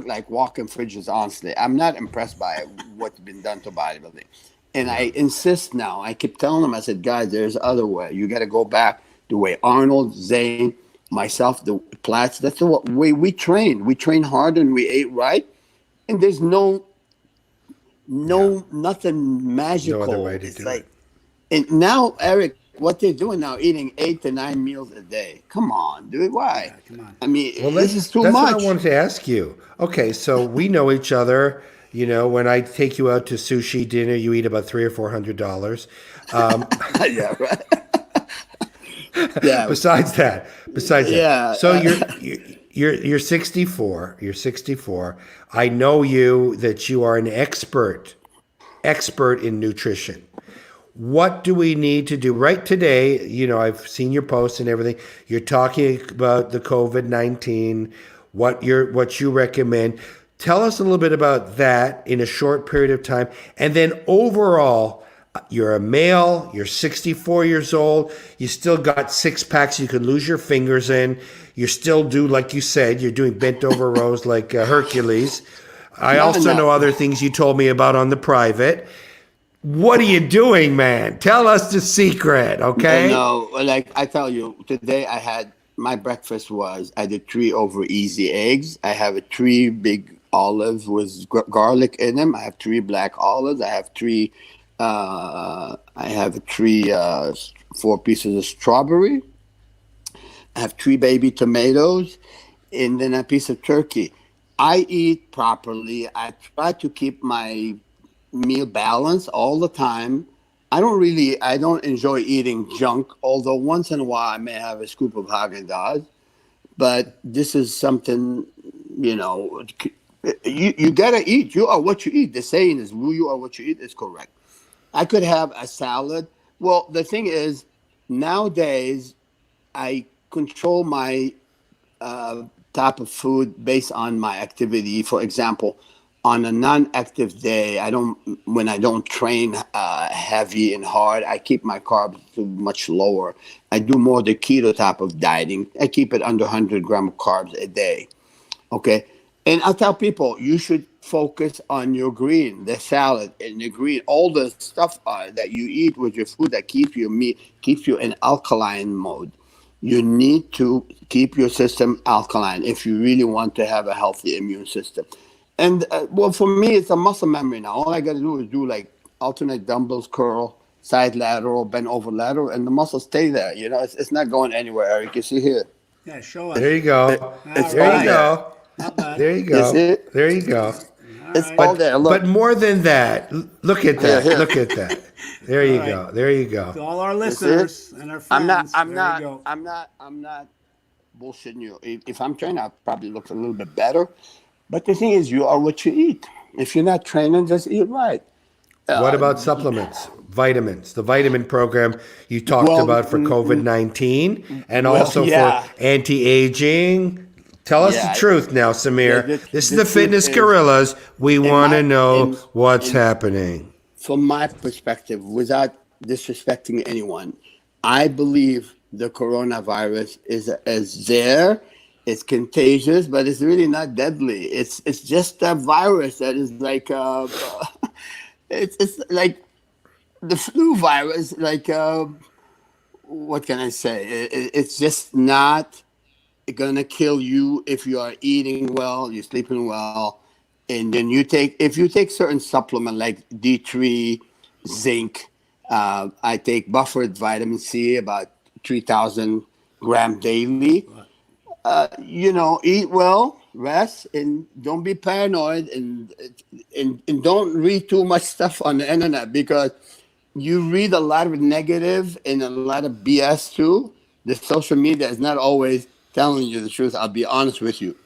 Speaker 3: like walking fridges, honestly. I'm not impressed by what's been done to bodybuilding. And I insist now. I keep telling them, I said, guys, there's other way. You got to go back the way Arnold, Zane, myself, the Platts, that's the way we train. We train hard and we ate right. And there's nothing magical.
Speaker 2: No other way to do it.
Speaker 3: And now, Eric, what they're doing now, eating 8 to 9 meals a day. Come on, dude. Why? Yeah, come on. I mean, this is too much.
Speaker 2: That's what I wanted to ask you. Okay, so we know each other. When I take you out to sushi dinner, you eat about $300 or $400.
Speaker 3: Yeah, right. Yeah.
Speaker 2: Besides that. So you're 64. You're 64. I know that you are an expert in nutrition. What do we need to do right today? I've seen your posts and everything. You're talking about the COVID-19, what you recommend. Tell us a little bit about that in a short period of time. And then overall, you're a male, you're 64 years old, you still got six packs you can lose your fingers in. You still do, like you said, you're doing bent over rows like Hercules. I
Speaker 3: No,
Speaker 2: also know
Speaker 3: no.
Speaker 2: other things you told me about on the private. What are you doing, man? Tell us the secret, okay?
Speaker 3: No, like I tell you, today I had my breakfast was I did three over easy eggs. I have a three big olives with garlic in them. I have three black olives. I have three. I have three, 4 pieces of strawberry. I have three baby tomatoes, and then a piece of turkey. I eat properly. I try to keep my meal balanced all the time. I don't enjoy eating junk, although once in a while I may have a scoop of Haagen-Dazs. But this is something, you know, you gotta eat. You are what you eat. The saying is, "You are what you eat," is correct. I could have a salad. Well, the thing is, nowadays I control my type of food based on my activity. For example, on a non-active day, when I don't train heavy and hard, I keep my carbs to much lower. I do more the keto type of dieting. I keep it under 100 gram of carbs a day. Okay. And I tell people you should focus on your green, the salad and the green, all the stuff that you eat with your food that keeps you in alkaline mode. You need to keep your system alkaline if you really want to have a healthy immune system. And well, for me, it's a muscle memory now. All I got to do is do like alternate dumbbells, curl, side lateral, bend over lateral, and the muscles stay there. You know, it's not going anywhere, Eric. You see here.
Speaker 1: Yeah, show us.
Speaker 2: There you go.
Speaker 3: It's
Speaker 1: All
Speaker 2: There you
Speaker 3: all
Speaker 1: right.
Speaker 3: there.
Speaker 2: go.
Speaker 1: Not bad.
Speaker 2: There you
Speaker 3: You
Speaker 2: go.
Speaker 3: see?
Speaker 2: There you go.
Speaker 1: All
Speaker 3: It's
Speaker 1: right.
Speaker 3: all there.
Speaker 2: But
Speaker 3: Look.
Speaker 2: more than that, look at
Speaker 3: Here,
Speaker 2: that.
Speaker 3: here.
Speaker 2: Look at that. There
Speaker 1: All
Speaker 2: you
Speaker 1: right.
Speaker 2: go. There you
Speaker 1: To
Speaker 2: go.
Speaker 1: all our
Speaker 3: You see?
Speaker 1: listeners and our friends, there you go.
Speaker 3: I'm not bullshitting you. If I'm training, I probably look a little bit better. But the thing is, you are what you eat. If you're not training, just eat right.
Speaker 2: What
Speaker 3: Uh,
Speaker 2: about supplements, vitamins, the vitamin program you talked
Speaker 3: well,
Speaker 2: about for COVID 19 and
Speaker 3: well,
Speaker 2: also for
Speaker 3: yeah,
Speaker 2: anti aging? Tell us the
Speaker 3: yeah.
Speaker 2: truth now, Samir. This is
Speaker 3: The
Speaker 2: the
Speaker 3: truth
Speaker 2: Fitness
Speaker 3: is,
Speaker 2: Gorillas. We
Speaker 3: in
Speaker 2: want
Speaker 3: my
Speaker 2: to know what's
Speaker 3: in
Speaker 2: happening.
Speaker 3: from my perspective, without disrespecting anyone, I believe the coronavirus is there. It's contagious, but it's really not deadly. It's just a virus that is like it's like the flu virus. Like what can I say? It's just not gonna kill you if you are eating well, you're sleeping well, and then if you take certain supplement like D3, zinc. I take buffered vitamin C about 3,000 gram daily. You know, eat well, rest, and don't be paranoid, and don't read too much stuff on the internet because you read a lot of negative and a lot of BS too. The social media is not always telling you the truth. I'll be honest with you.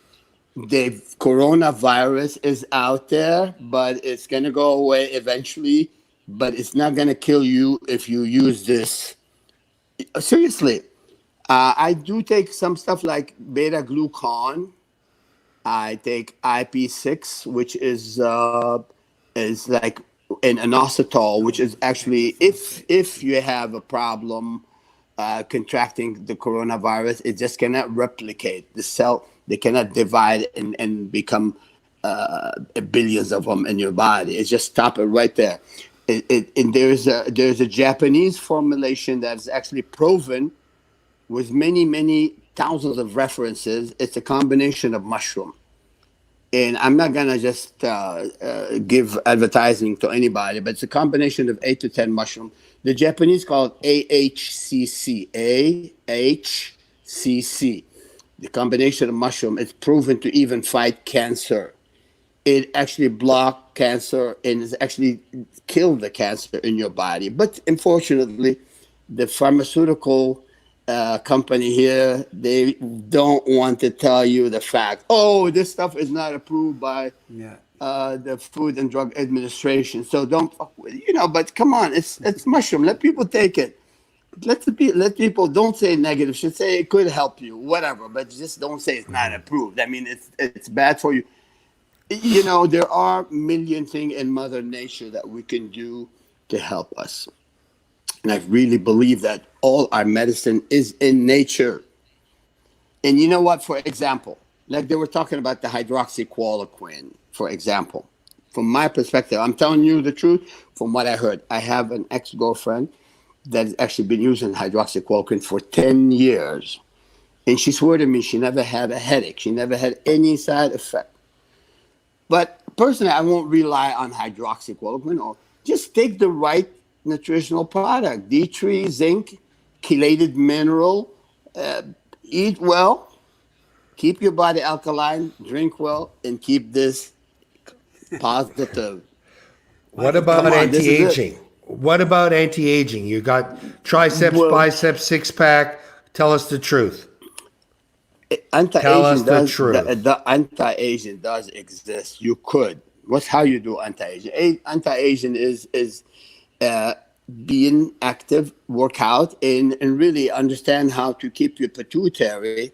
Speaker 3: The coronavirus is out there, but it's gonna go away eventually. But it's not gonna kill you if you use this. Seriously, I do take some stuff like beta glucan. I take IP6, which is like an inositol, which is actually if you have a problem contracting the coronavirus, it just cannot replicate the cell. They cannot divide and become billions of them in your body. It just stop it right there. And there's a Japanese formulation that's actually proven with many thousands of references. It's a combination of mushroom. And I'm not gonna just give advertising to anybody, but it's a combination of 8 to 10 mushroom. The Japanese call it AHCC. AHCC. The combination of mushroom is proven to even fight cancer. It actually block cancer and it's actually kill the cancer in your body. But unfortunately, the pharmaceutical company here, they don't want to tell you the fact. Oh, this stuff is not approved by
Speaker 1: Yeah.
Speaker 3: the Food and Drug Administration. So don't, but come on, it's mushroom. Let people take it. Let people don't say negative. Should say it could help you, whatever. But just don't say it's not approved. I mean, it's bad for you. There are a million things in Mother Nature that we can do to help us. And I really believe that all our medicine is in nature. And you know what? For example, like they were talking about the hydroxychloroquine, for example. From my perspective, I'm telling you the truth from what I heard. I have an ex-girlfriend that has actually been using hydroxychloroquine for 10 years. And she swore to me she never had a headache. She never had any side effect. But personally, I won't rely on hydroxychloroquine, or just take the right nutritional product. D3, zinc, chelated mineral, eat well, keep your body alkaline, drink well, and keep this positive.
Speaker 2: What about
Speaker 3: Come on, this is it.
Speaker 2: anti-aging? What about anti-aging? You got triceps,
Speaker 3: Well,
Speaker 2: biceps, six pack. Tell us the truth. Tell us
Speaker 3: anti-aging
Speaker 2: the
Speaker 3: does
Speaker 2: truth.
Speaker 3: the anti-aging does exist. You could. What's how you do anti-aging? Anti-aging is being active, work out, and really understand how to keep your pituitary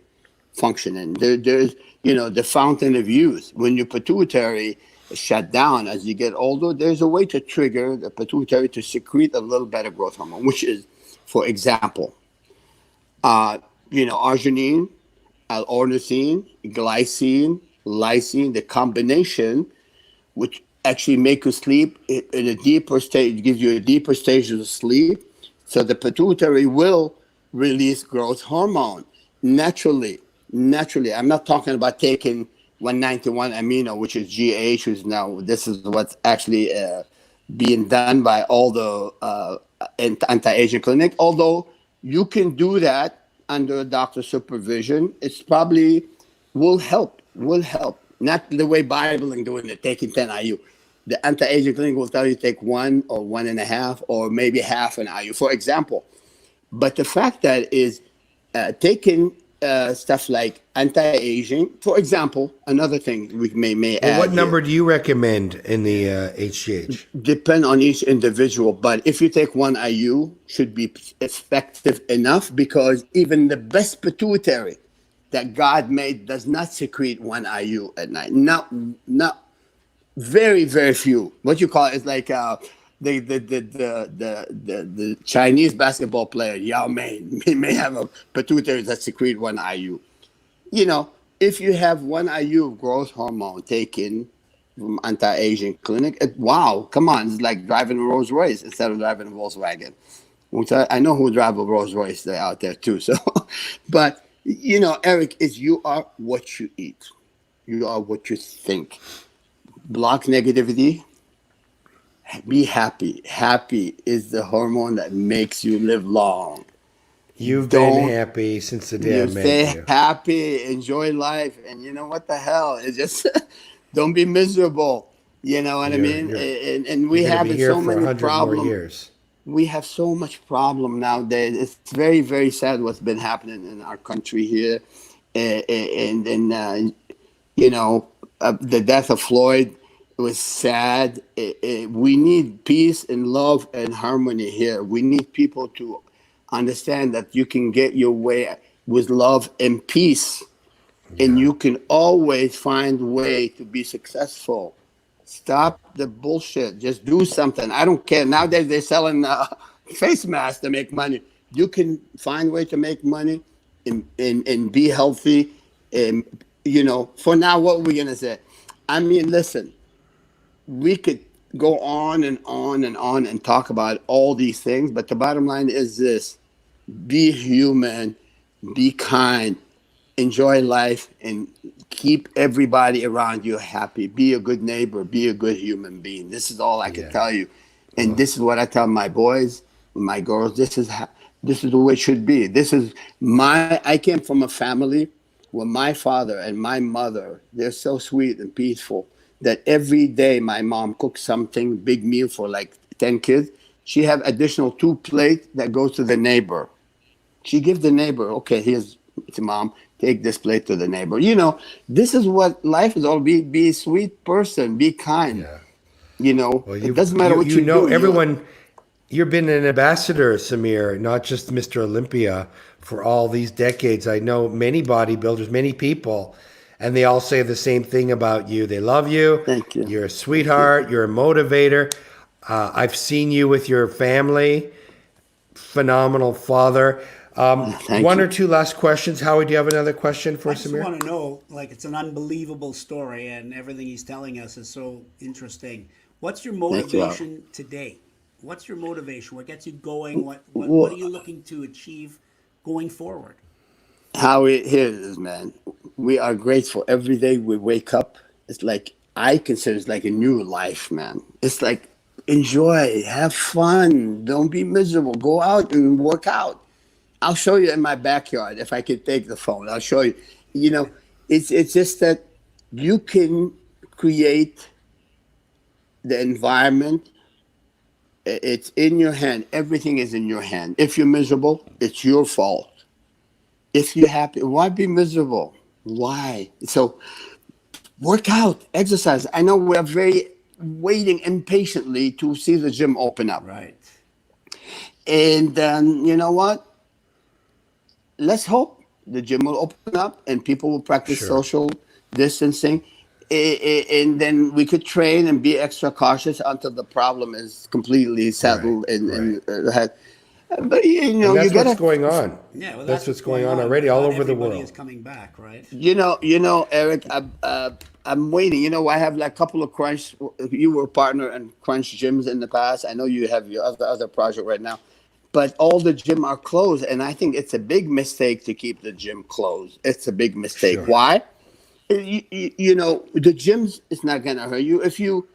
Speaker 3: functioning. There's the fountain of youth. When your pituitary is shut down as you get older, there's a way to trigger the pituitary to secrete a little better growth hormone, which is, for example, arginine, L-ornithine, glycine, lysine, the combination, which actually make you sleep in a deeper state, gives you a deeper stage of sleep. So the pituitary will release growth hormone naturally. Naturally. I'm not talking about taking 191 amino, which is GH, which now this is what's actually being done by all the anti-aging clinic. Although you can do that under doctor supervision, it's probably will help. Not the way bodybuilding doing it, taking 10 IU. The anti-aging clinic will tell you take 1 or 1.5 or maybe half an IU, for example. But the fact that is taking stuff like anti-aging, for example, another thing we may
Speaker 2: Well,
Speaker 3: add
Speaker 2: what number
Speaker 3: here,
Speaker 2: do you recommend in the HGH?
Speaker 3: depend on each individual. But if you take 1 IU, should be effective enough, because even the best pituitary that God made does not secrete 1 IU at night. Not very, very few. What you call it is like the Chinese basketball player Yao Mei may have a pituitary that secrete 1 IU. If you have 1 IU of growth hormone taken from anti-aging clinic, wow, come on, it's like driving a Rolls Royce instead of driving a Volkswagen. Which I know who drive a Rolls Royce out there too. So, but Eric, is you are what you eat, you are what you think. Block negativity. Be happy. Happy is the hormone that makes you live long.
Speaker 2: You've been
Speaker 3: Don't
Speaker 2: happy since the day I
Speaker 3: you
Speaker 2: met
Speaker 3: stay
Speaker 2: you.
Speaker 3: happy, enjoy life, and what the hell? It's just don't be miserable. You know what I
Speaker 2: You're
Speaker 3: mean?
Speaker 2: you're
Speaker 3: And we
Speaker 2: you're going to be
Speaker 3: have
Speaker 2: here
Speaker 3: so
Speaker 2: for
Speaker 3: many
Speaker 2: 100 more
Speaker 3: problems.
Speaker 2: years.
Speaker 3: We have so much problem nowadays. It's very, very sad what's been happening in our country here, and the death of Floyd was sad. We need peace and love and harmony here. We need people to understand that you can get your way with love and peace, and you can always find a way to be successful. Stop the bullshit. Just do something. I don't care. Nowadays they're selling face masks to make money. You can find a way to make money and be healthy. And for now, what we're gonna say? I mean, listen, we could go on and on and on and talk about all these things, but the bottom line is this: be human, be kind, enjoy life, and keep everybody around you happy. Be a good neighbor, be a good human being. This is all I can tell you. And this is what I tell my boys, my girls. This is the way it should be. I came from a family where my father and my mother, they're so sweet and peaceful that every day my mom cooks something, big meal for like 10 kids. She have additional 2 plates that goes to the neighbor. She gives the neighbor, okay, here's to mom, take this plate to the neighbor. This is what life is all. Be a sweet person, be kind.
Speaker 2: Well,
Speaker 3: It doesn't matter what you do.
Speaker 2: everyone. You've been an ambassador, Samir, not just Mr. Olympia, for all these decades. I know many bodybuilders, many people, and they all say the same thing about you. They love you.
Speaker 3: Thank you.
Speaker 2: You're a sweetheart. You're a motivator. I've seen you with your family. Phenomenal father.
Speaker 3: Thank
Speaker 2: One
Speaker 3: you.
Speaker 2: or two last questions. Howie, do you have another question for
Speaker 1: I just
Speaker 2: Samir?
Speaker 1: want to know, like, it's an unbelievable story, and everything he's telling us is so interesting. What's your
Speaker 3: Thank you, Al.
Speaker 1: motivation today? What's your motivation? What gets you going? What are
Speaker 3: Well,
Speaker 1: you looking to achieve going forward?
Speaker 3: Howie, here it is, man. We are grateful every day we wake up. It's like I consider it's like a new life, man. It's like enjoy, have fun, don't be miserable. Go out and work out. I'll show you in my backyard if I could take the phone. I'll show you. You know, it's just that you can create the environment. It's in your hand. Everything is in your hand. If you're miserable, it's your fault. If you're happy, why be miserable? Why? So work out, exercise. I know we're very waiting impatiently to see the gym open up.
Speaker 1: Right.
Speaker 3: And then, you know what? Let's hope the gym will open up and people will practice
Speaker 2: Sure.
Speaker 3: social distancing. And then we could train and be extra cautious until the problem is completely settled and had. But you know,
Speaker 2: And
Speaker 3: you
Speaker 2: that's what's
Speaker 3: gotta.
Speaker 2: going on.
Speaker 1: Yeah, well,
Speaker 2: That's what's going on already
Speaker 1: but
Speaker 2: all
Speaker 1: not
Speaker 2: over the
Speaker 1: everybody is
Speaker 2: world.
Speaker 1: coming back, right?
Speaker 3: You know, Eric. I'm waiting. You know, I have like a couple of Crunch. You were a partner in Crunch gyms in the past. I know you have your other project right now, but all the gym are closed, and I think it's a big mistake to keep the gym closed. It's a big mistake.
Speaker 2: Sure.
Speaker 3: Why? You know, the gyms is not gonna hurt you if you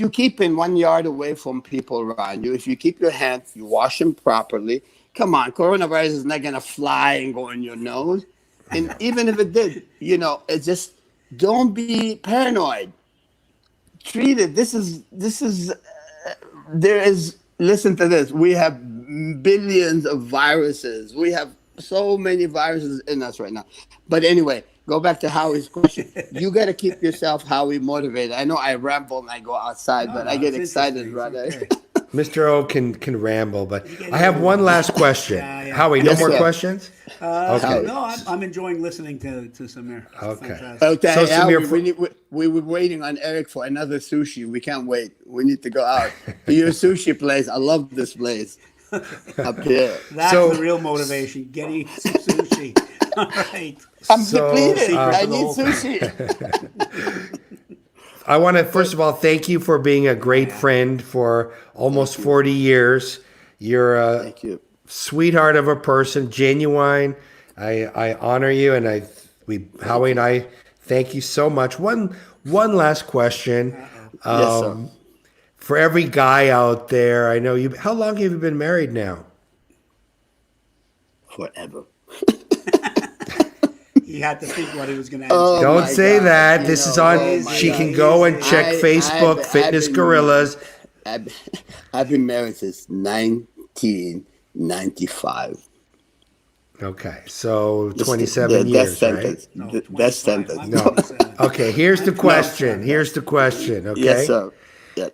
Speaker 3: keep in 1 yard away from people around you. If you keep your hands, you wash them properly. Come on, coronavirus is not gonna fly and go in your nose. And even if it did, you know, it's just don't be paranoid. Treat it. There is. Listen to this. We have billions of viruses. We have so many viruses in us right now. But anyway, go back to Howie's question. You got to keep yourself, Howie, motivated. I know I ramble and I go outside, but I get
Speaker 1: it's
Speaker 3: excited,
Speaker 1: interesting.
Speaker 3: right?
Speaker 1: It's okay.
Speaker 2: Mr. O can ramble, but I have one last question.
Speaker 1: Yeah.
Speaker 2: Howie, no
Speaker 3: Yes,
Speaker 2: more
Speaker 3: sir.
Speaker 2: questions? Okay.
Speaker 1: No, I'm enjoying listening to Samir. It's
Speaker 2: Okay.
Speaker 1: fantastic.
Speaker 3: Okay,
Speaker 2: So,
Speaker 3: Howie,
Speaker 2: Samir,
Speaker 3: we were waiting on Eric for another sushi. We can't wait. We need to go out. Your sushi place. I love this place up here.
Speaker 1: That's
Speaker 2: So-
Speaker 1: the real motivation. Getting some sushi. All right.
Speaker 3: I'm
Speaker 2: So,
Speaker 3: depleted.
Speaker 1: Secret
Speaker 3: I
Speaker 1: to the
Speaker 3: need
Speaker 1: whole thing.
Speaker 3: sushi.
Speaker 2: I want to, first of all, thank you for being a great friend for almost 40 years. You're a
Speaker 3: Thank you.
Speaker 2: sweetheart of a person, genuine. I honor you, and Howie and I thank you so much. One last question.
Speaker 3: Yes, sir.
Speaker 2: For every guy out there, I know you. How long have you been married now?
Speaker 3: Forever.
Speaker 1: He had to think what he was going to answer.
Speaker 3: Oh,
Speaker 2: Don't
Speaker 3: my
Speaker 2: say
Speaker 3: God.
Speaker 2: that.
Speaker 3: You
Speaker 2: This
Speaker 3: know,
Speaker 2: is on.
Speaker 3: oh my
Speaker 2: She
Speaker 3: God.
Speaker 2: can go and check
Speaker 3: I-
Speaker 2: Facebook,
Speaker 3: I've
Speaker 2: Fitness
Speaker 3: been-
Speaker 2: Gorillas.
Speaker 3: I've been married since 1995.
Speaker 2: Okay, so 27 years,
Speaker 3: Death
Speaker 2: right?
Speaker 3: sentence.
Speaker 1: No,
Speaker 3: Death
Speaker 1: 25.
Speaker 3: sentence.
Speaker 1: I'm
Speaker 2: No.
Speaker 1: 27.
Speaker 2: Okay, here's the question. Here's the question. Okay.
Speaker 3: Yes, sir. Yeah.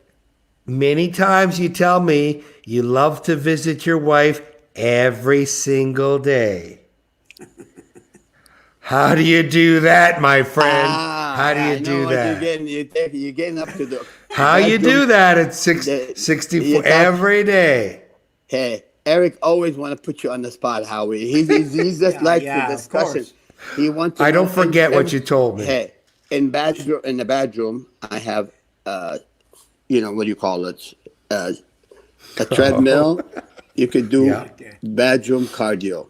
Speaker 2: Many times you tell me you love to visit your wife every single day. How do you do that, my friend? How do
Speaker 3: I
Speaker 2: you
Speaker 3: know
Speaker 2: do
Speaker 3: what
Speaker 2: that?
Speaker 3: You're getting up to the.
Speaker 2: How you do that at 64
Speaker 3: you talk-
Speaker 2: every day?
Speaker 3: Hey, Eric always want to put you on the spot, Howie. He's just like
Speaker 1: yeah,
Speaker 3: the
Speaker 1: of
Speaker 3: discussion.
Speaker 1: course.
Speaker 3: He wants. To
Speaker 2: I don't
Speaker 3: know
Speaker 2: forget what you told me.
Speaker 3: Hey, in the bedroom, I have you know what do you call it? A treadmill. You could do
Speaker 2: Yeah.
Speaker 3: bedroom cardio,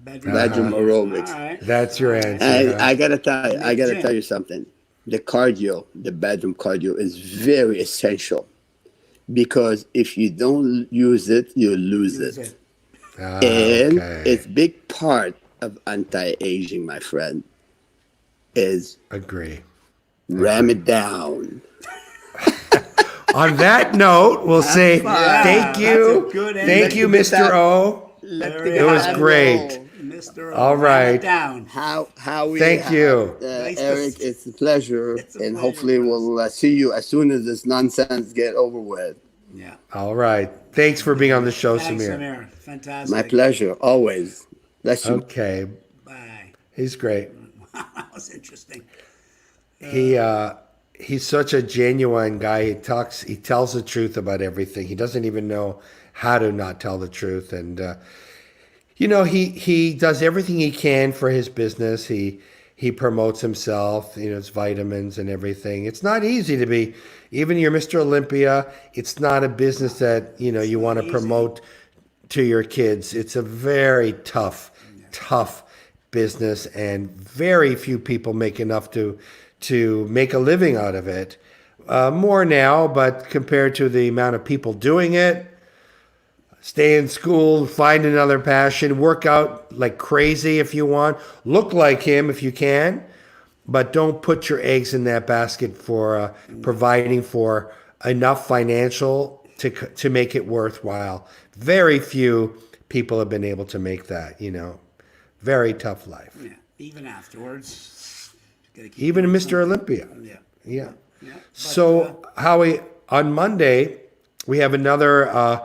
Speaker 3: bedroom aerobics.
Speaker 1: All right.
Speaker 2: That's your answer.
Speaker 3: And
Speaker 2: huh?
Speaker 3: I gotta tell you,
Speaker 1: Gym.
Speaker 3: tell you something. The cardio, the bedroom cardio, is very essential because if you don't use it, you lose
Speaker 1: Use
Speaker 3: it.
Speaker 1: it.
Speaker 2: Ah,
Speaker 3: And
Speaker 2: okay.
Speaker 3: it's big part of anti-aging, my friend, is
Speaker 2: Agree.
Speaker 3: ram it down.
Speaker 2: On that note, we'll say
Speaker 1: Yeah,
Speaker 2: thank you.
Speaker 1: that's a good
Speaker 2: Thank
Speaker 1: ending.
Speaker 2: you, Mr. O.
Speaker 1: Very
Speaker 2: It was
Speaker 1: happy.
Speaker 2: great.
Speaker 1: Mr.
Speaker 2: All
Speaker 1: Ram it
Speaker 2: right.
Speaker 1: Down.
Speaker 3: How we
Speaker 2: Thank you.
Speaker 1: Nice to
Speaker 3: Eric,
Speaker 1: see-
Speaker 3: it's a pleasure,
Speaker 1: It's a
Speaker 3: and
Speaker 1: pleasure
Speaker 3: hopefully
Speaker 1: for us.
Speaker 3: we'll see you as soon as this nonsense get over with.
Speaker 1: Yeah.
Speaker 2: All right. Thanks for being on the show,
Speaker 1: Thanks,
Speaker 2: Samir.
Speaker 1: Samir. Fantastic.
Speaker 3: My pleasure, always. Bless you.
Speaker 2: Okay.
Speaker 1: Bye.
Speaker 2: He's great.
Speaker 1: That was interesting.
Speaker 2: He's such a genuine guy. He tells the truth about everything. He doesn't even know how to not tell the truth. And You know, he does everything he can for his business. He promotes himself, you know, his vitamins and everything. It's not easy to be, even you're Mr. Olympia, it's not a business that, you know, you want to promote to your kids. It's a very tough business, and very few people make enough to make a living out of it. More now, but compared to the amount of people doing it, stay in school, find another passion, work out like crazy if you want, look like him if you can, but don't put your eggs in that basket for providing for enough financial to make it worthwhile. Very few people have been able to make that, you know. Very tough life.
Speaker 1: Yeah. Even afterwards.
Speaker 2: Even Mr. Olympia.
Speaker 1: Yeah.
Speaker 2: Yeah.
Speaker 1: Yeah. But,
Speaker 2: So, Howie, on Monday, we have another,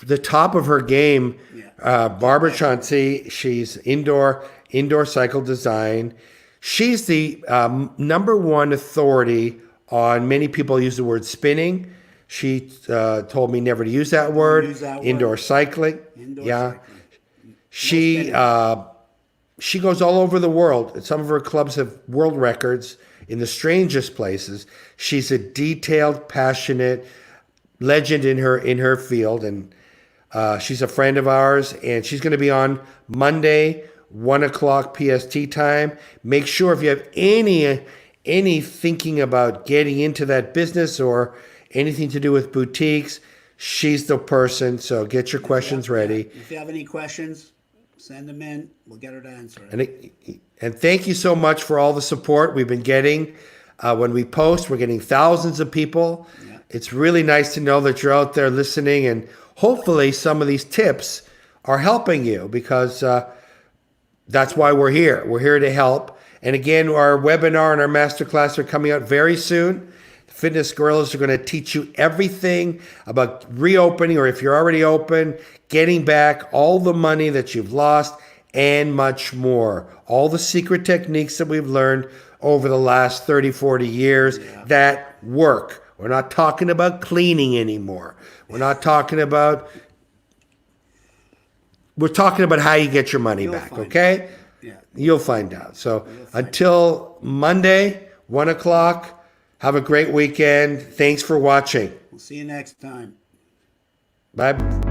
Speaker 2: the top of her game, Barbara Chauncey. She's indoor cycle design. She's the #1 authority on, many people use the word spinning. She told me never to use that word.
Speaker 1: Use that
Speaker 2: Indoor
Speaker 1: word.
Speaker 2: cycling.
Speaker 1: Indoor
Speaker 2: Yeah.
Speaker 1: cycling.
Speaker 2: She goes all over the world. Some of her clubs have world records in the strangest places. She's a detailed, passionate legend in her field, and she's a friend of ours. And she's going to be on Monday, 1:00 PST time. Make sure if you have any thinking about getting into that business or anything to do with boutiques, she's the person. So get your questions ready.
Speaker 1: If you have any questions, send them in. We'll get her to answer it.
Speaker 2: And thank you so much for all the support we've been getting. When we post, we're getting thousands of people.
Speaker 1: Yeah.
Speaker 2: It's really nice to know that you're out there listening, and hopefully some of these tips are helping you, because that's why we're here. We're here to help. And again, our webinar and our masterclass are coming out very soon. Fitness Guerrillas are going to teach you everything about reopening, or if you're already open, getting back all the money that you've lost, and much more. All the secret techniques that we've learned over the last 30, 40 years that work. We're not talking about cleaning anymore. We're talking about how you get your money back, okay?
Speaker 1: Yeah.
Speaker 2: You'll find out. So until Monday, 1:00, have a great weekend. Thanks for watching.
Speaker 1: We'll see you next time.
Speaker 2: Bye.